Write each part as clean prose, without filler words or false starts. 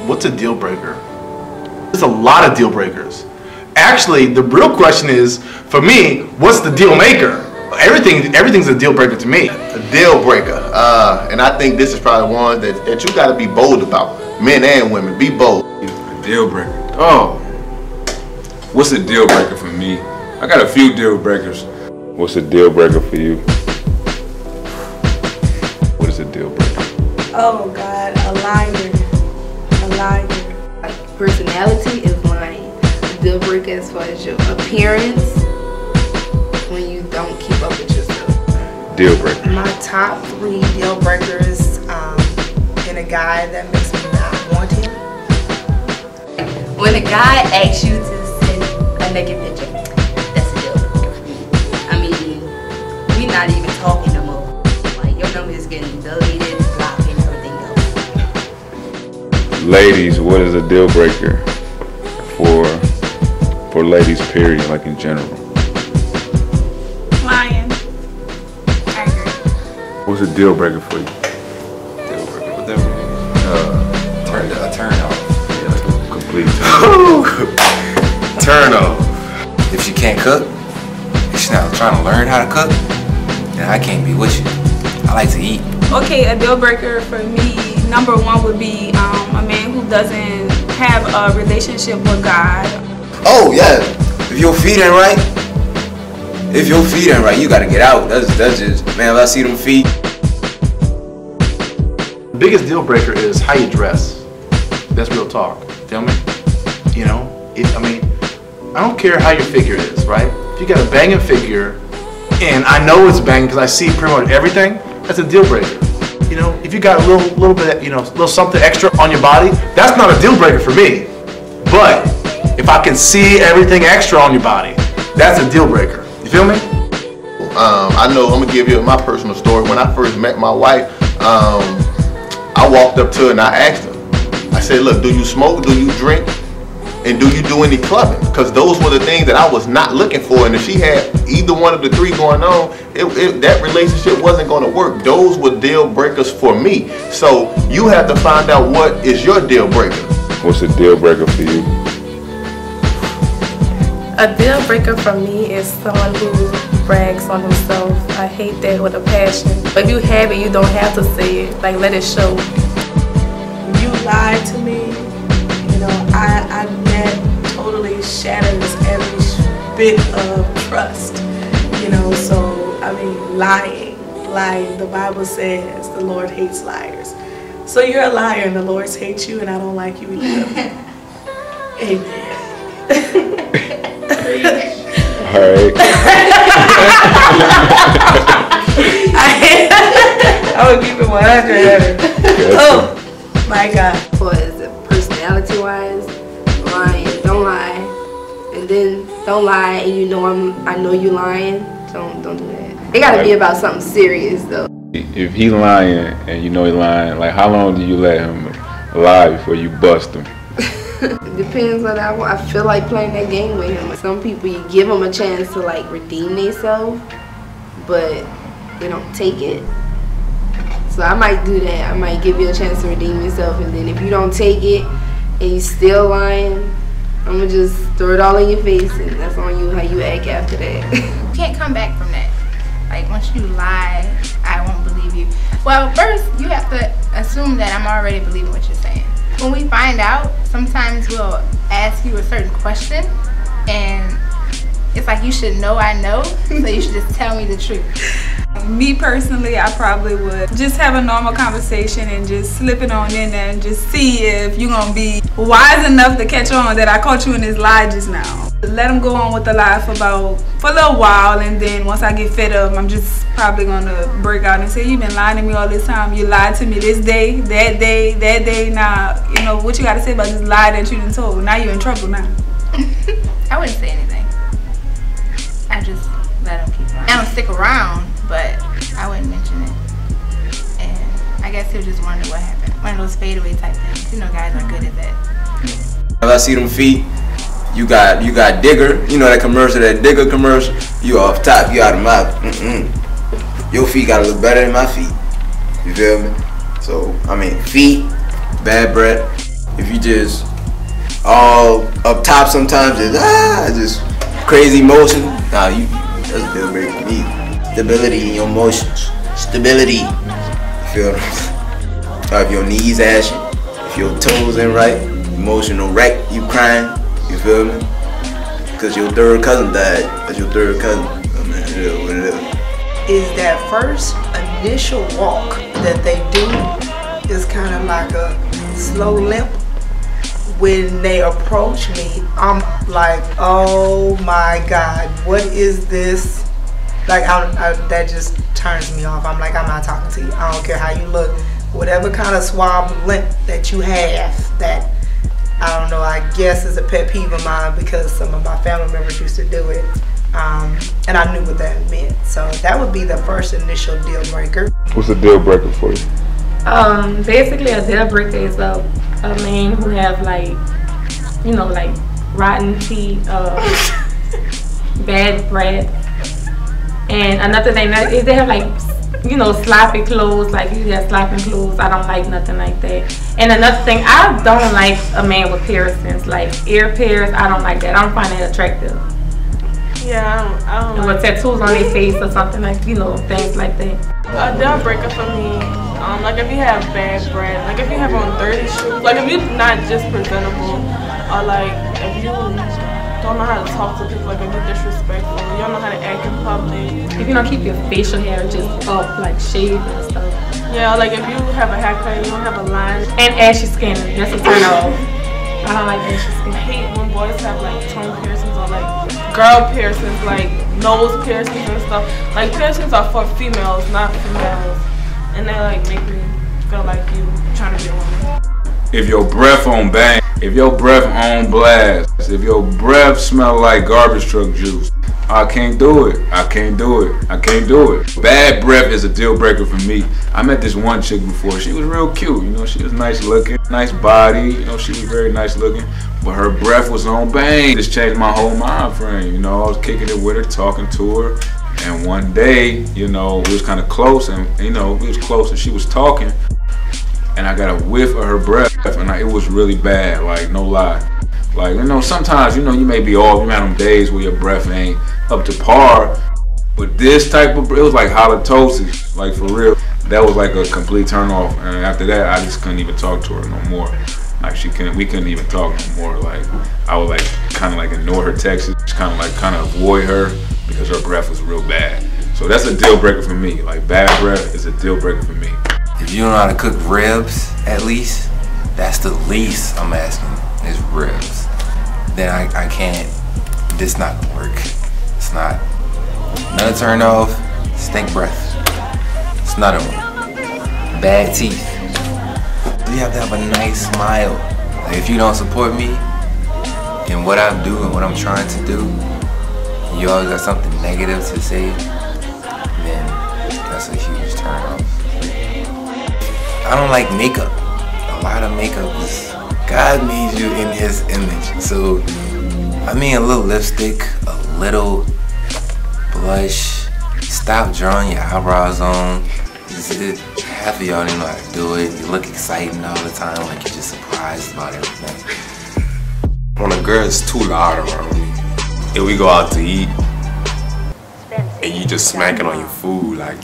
What's a deal breaker? There's a lot of deal breakers. Actually, the real question is, for me, what's the deal maker? Everything's a deal breaker to me. A deal breaker, and I think this is probably one that you got to be bold about. Men and women, be bold. A deal breaker. Oh, what's a deal breaker for me? I got a few deal breakers. What's a deal breaker for you? What is a deal breaker? Oh God, a liar. A liar. Like personality is lying. A deal breaker as far as your appearance, when you don't keep up with yourself. Deal breaker. My top 3 deal breakers in a guy that makes me not want him. When a guy asks you to send a naked picture, that's a deal breaker for me. I mean, we're not even talking no more. Like, your number is getting deleted, blocked, and everything else. Ladies, what is a deal breaker for ladies, period, like in general? Lying. I agree. What's a deal breaker for you? Deal breaker. What that mean? Turn off. Yeah, like a complete turn off. If she can't cook, if she's not trying to learn how to cook, then I can't be with you. I like to eat. Okay, a deal breaker for me, number 1 would be a man who doesn't have a relationship with God. Oh yeah, if your feet ain't right, you gotta get out. That's just, man, if I see them feet. The biggest deal breaker is how you dress. That's real talk. Feel me? You know, I don't care how your figure is, right? If you got a banging figure, and I know it's banging because I see pretty much everything, that's a deal breaker. You know, if you got a little bit, you know, a little something extra on your body, that's not a deal breaker for me. But if I can see everything extra on your body, that's a deal breaker. You feel me? I know, I'm gonna give you my personal story. When I first met my wife, I walked up to her and I asked her, I said, look, do you smoke, do you drink, and do you do any clubbing? Because those were the things that I was not looking for, and if she had either one of the 3 going on, that relationship wasn't gonna work. Those were deal breakers for me. So you have to find out what is your deal breaker. What's a deal breaker for you? A deal breaker for me is someone who brags on himself. I hate that with a passion. But if you have it, you don't have to say it. Like, let it show. You lied to me. You know, that totally shatters every bit of trust. You know, so, I mean, lying. The Bible says the Lord hates liars. So you're a liar and the Lord hates you, and I don't like you either. Amen. Alright. I would keep it 100. Oh my God. For personality wise, lying, don't lie, and then don't lie, and you know I know you lying. Don't do that. It gotta be about something serious though. If he lying and you know he lying, like how long do you let him lie before you bust him? It depends on that. I feel like playing that game with him. Some people, you give them a chance to like redeem themselves, but they don't take it. So I might do that. I might give you a chance to redeem yourself, and then if you don't take it and you still lying, I'm gonna just throw it all in your face, and that's on you how you act after that. You can't come back from that. Like, once you lie, I won't believe you. Well, first you have to assume that I'm already believing what you're saying. When we find out, sometimes we'll ask you a certain question, and it's like, you should know I know, so you should just tell me the truth. Me personally, I probably would just have a normal conversation and just slip it on in there and just see if you're gonna be wise enough to catch on that I caught you in this lie just now. Let them go on with the lie for a little while, and then once I get fed up, I'm just probably gonna break out and say, you've been lying to me all this time. You lied to me this day, that day, that day. Now, you know, what you gotta say about this lie that you done told? Now you're in trouble now. I wouldn't say anything. I just let them keep lying. I don't stick around, but I wouldn't mention it. And I guess he'll just wonder what happened. One of those fadeaway type things. You know, guys are good at that. If I see them feet, you got Digger. You know that commercial, that Digger commercial? You off top, you out of my, Your feet gotta look better than my feet. You feel me? So, I mean, feet, bad breath. If you just all up top sometimes, just crazy motion, nah, that's a deal breaker for me. Stability in your motions. Stability. You feel me? If your knees ashy, if your toes ain't right, emotional wreck, you crying, you feel me? Because your third cousin died. That's your third cousin. I mean, it is what it is that first initial walk that they do is kind of like a slow limp. When they approach me, I'm like, oh my God, what is this? Like, that just turns me off. I'm like, I'm not talking to you. I don't care how you look. Whatever kind of suave limp that you have, that, I don't know, I guess is a pet peeve of mine because some of my family members used to do it. And I knew what that meant. So that would be the first initial deal breaker. What's a deal breaker for you? Basically a deal breaker is a man who have like, you know, like rotten teeth, bad breath. And another thing is they have like, you know, sloppy clothes, like you have sloppy clothes. I don't like nothing like that. And another thing, I don't like a man with piercings, like ear piercings. I don't like that. I don't find that attractive. Yeah, I don't and like with tattoos on their face or something, like, you know, things like that. A deal breaker for me, like if you have bad breath, like if you have on dirty shoes, like if you're not just presentable, or like if you don't know how to talk to people, like if you're disrespectful, you don't know how to act in public. If you don't keep your facial hair just up, like shaved and stuff. Yeah, like if you have a haircut, you don't have a line. And ashy skin, that's a turn off. I don't like ashy skin. I hate when boys have like tongue piercings or like girl piercings, like nose piercings and stuff. Like piercings are for females, not for males. And they like make me feel like you trying to be a woman. If your breath on bang, if your breath on blast, if your breath smell like garbage truck juice, I can't do it. I can't do it. I can't do it. Bad breath is a deal breaker for me. I met this one chick before. She was real cute. You know, she was nice looking, nice body. You know, she was very nice looking. But her breath was on bang. This changed my whole mind frame. You know, I was kicking it with her, talking to her. And one day, you know, we was kind of close. And, you know, we was close and she was talking. And I got a whiff of her breath. And it was really bad, like, no lie. Like, you know, sometimes, you know, you may be off. You might have them days where your breath ain't up to par. But this type of, it was like halitosis, like for real. That was like a complete turn off. And after that, I just couldn't even talk to her no more. Like we couldn't even talk no more. Like I would like kind of like ignore her texts, kind of avoid her because her breath was real bad. So that's a deal breaker for me. Like bad breath is a deal breaker for me. If you don't know how to cook ribs, at least, that's the least I'm asking is ribs. Then I can't, this not gonna work. It's not, another turn off, stink breath. It's not a one. Bad teeth. You have to have a nice smile. Like if you don't support me in what I do and what I'm trying to do, you always got something negative to say, then that's a huge turn off. I don't like makeup. A lot of makeup is, God made you in his image. So, I mean a little lipstick, a little blush, stop drawing your eyebrows on. Half of y'all didn't know how to do it. You look exciting all the time, like you're just surprised about everything. When a girl is too loud around me, if we go out to eat, and you just smacking on your food, like,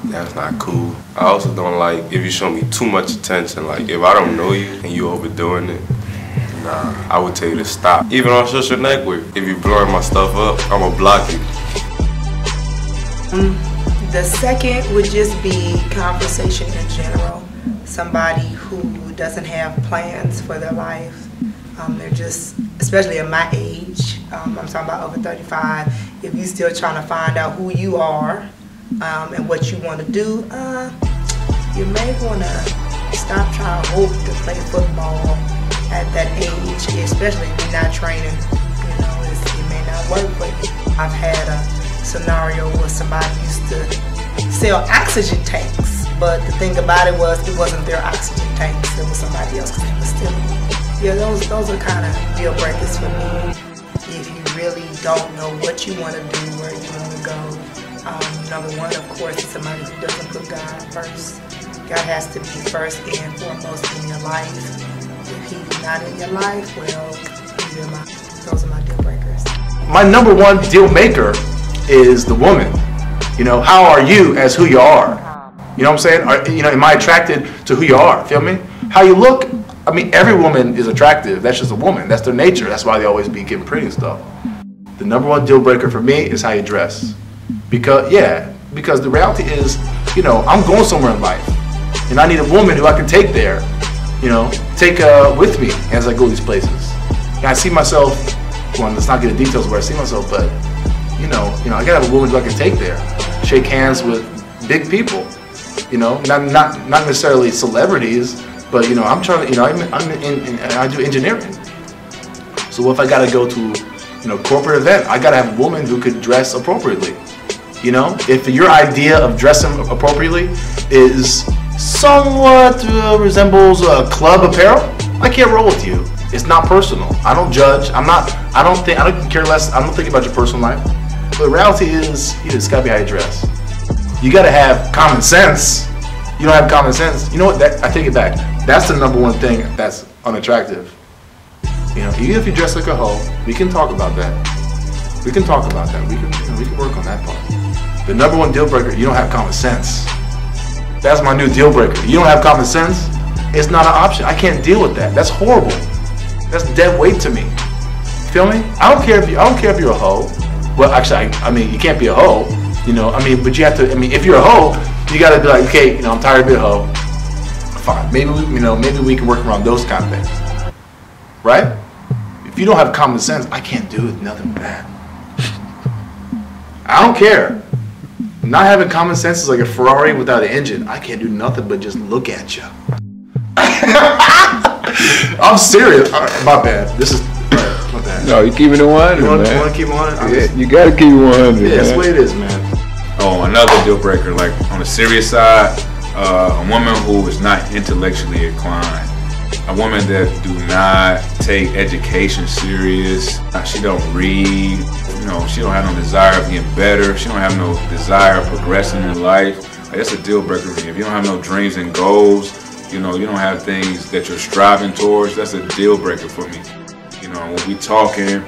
that's not cool. I also don't like if you show me too much attention. Like if I don't know you and you overdoing it, nah, I would tell you to stop. Even on social network, if you blowing my stuff up, I'ma block you. The second would just be conversation in general. Somebody who doesn't have plans for their life. They're just, especially at my age, I'm talking about over 35, if you're still trying to find out who you are, and what you want to do, you may want to stop trying to hope to play football at that age, especially if you're not training. You know, it may not work for you. I've had a scenario where somebody used to sell oxygen tanks, but the thing about it was it wasn't their oxygen tanks, it was somebody else because they were stealing. Yeah, those are kind of deal breakers for me. If you really don't know what you want to do, where you want to go, number one, of course, is somebody who doesn't put God first. God has to be first and foremost in your life. If he's not in your life, well, those are my deal breakers. My number one deal maker is the woman. You know, how are you as who you are? You know what I'm saying? Am I attracted to who you are? Feel me? How you look, I mean, every woman is attractive. That's just a woman. That's their nature. That's why they always be getting pretty and stuff. The number one deal breaker for me is how you dress. Because the reality is, I'm going somewhere in life. And I need a woman who I can take there, take with me as I go these places. And I see myself, well, let's not get into details where I see myself, but, I gotta have a woman who I can take there. Shake hands with big people, not necessarily celebrities, but, I'm trying to, I do engineering. So if I gotta go to, corporate event, I gotta have a woman who could dress appropriately. If your idea of dressing appropriately is somewhat resembles club apparel, I can't roll with you. It's not personal. I don't judge. I don't care less. I don't think about your personal life. But the reality is, it's gotta be how you dress. You gotta have common sense. You don't have common sense. You know what? I take it back. That's the number one thing that's unattractive. Even if you dress like a hoe, we can talk about that. We can talk about that. We can work on that part. The number one deal breaker, you don't have common sense. That's my new deal breaker. You don't have common sense, it's not an option. I can't deal with that. That's horrible. That's dead weight to me. Feel me? I don't care if you're a hoe. Well, actually, you can't be a hoe. But you have to. If you're a hoe, you gotta be like, okay, I'm tired of being a hoe. Fine. Maybe we can work around those kind of things. Right? If you don't have common sense, I can't do nothing with that. I don't care. Not having common sense is like a Ferrari without an engine. I can't do nothing but just look at you. I'm serious. My bad. This is my bad. No, you keeping it 100, man. You want to keep it 100? Yeah, you gotta keep it 100. Yeah, that's the way it is, man. Oh, another deal breaker, like on the serious side, a woman who is not intellectually inclined. A woman that do not take education serious. She don't read. She don't have no desire of getting better. She don't have no desire of progressing in life. That's a deal breaker for me. If you don't have no dreams and goals, you don't have things that you're striving towards, that's a deal breaker for me. When we talking,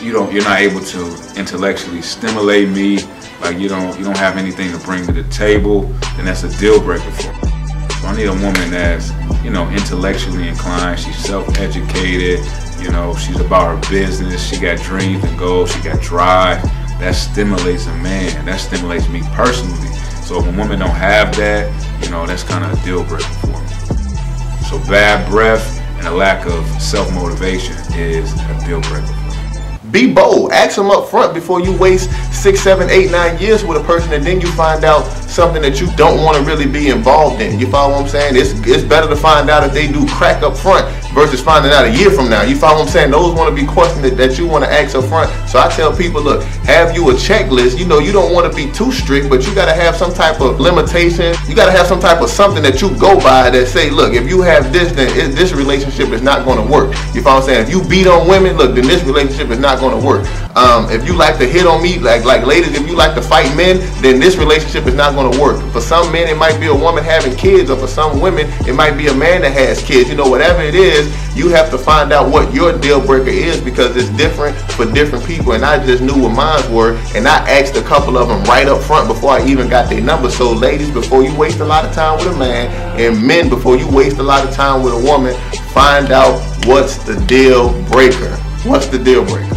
you're not able to intellectually stimulate me. Like you don't have anything to bring to the table, then that's a deal breaker for me. So I need a woman that's, intellectually inclined. She's self-educated. She's about her business. She got dreams and goals. She got drive. That stimulates a man. That stimulates me personally. So if a woman don't have that, that's kind of a deal breaker for me. So bad breath and a lack of self-motivation is a deal breaker. Be bold. Ask them up front before you waste 6, 7, 8, 9 years with a person, and then you find out something that you don't want to really be involved in. You follow what I'm saying? It's better to find out if they do crack up front versus finding out a year from now. You follow what I'm saying? Those want to be questions that you want to ask up front. So I tell people, look, have you a checklist. You don't want to be too strict, but you got to have some type of limitation. You got to have some type of something that you go by that say, look, if you have this, then this relationship is not going to work. You follow what I'm saying? If you beat on women, look, then this relationship is not going to work. If you like to hit on me, like ladies, if you like to fight men, then this relationship is not going to work. For some men, it might be a woman having kids, or for some women, it might be a man that has kids. Whatever it is, you have to find out what your deal breaker is, because it's different for different people. And I just knew what mine were, and I asked a couple of them right up front before I even got their number. So ladies, before you waste a lot of time with a man, and men, before you waste a lot of time with a woman, find out what's the deal breaker. What's the deal breaker?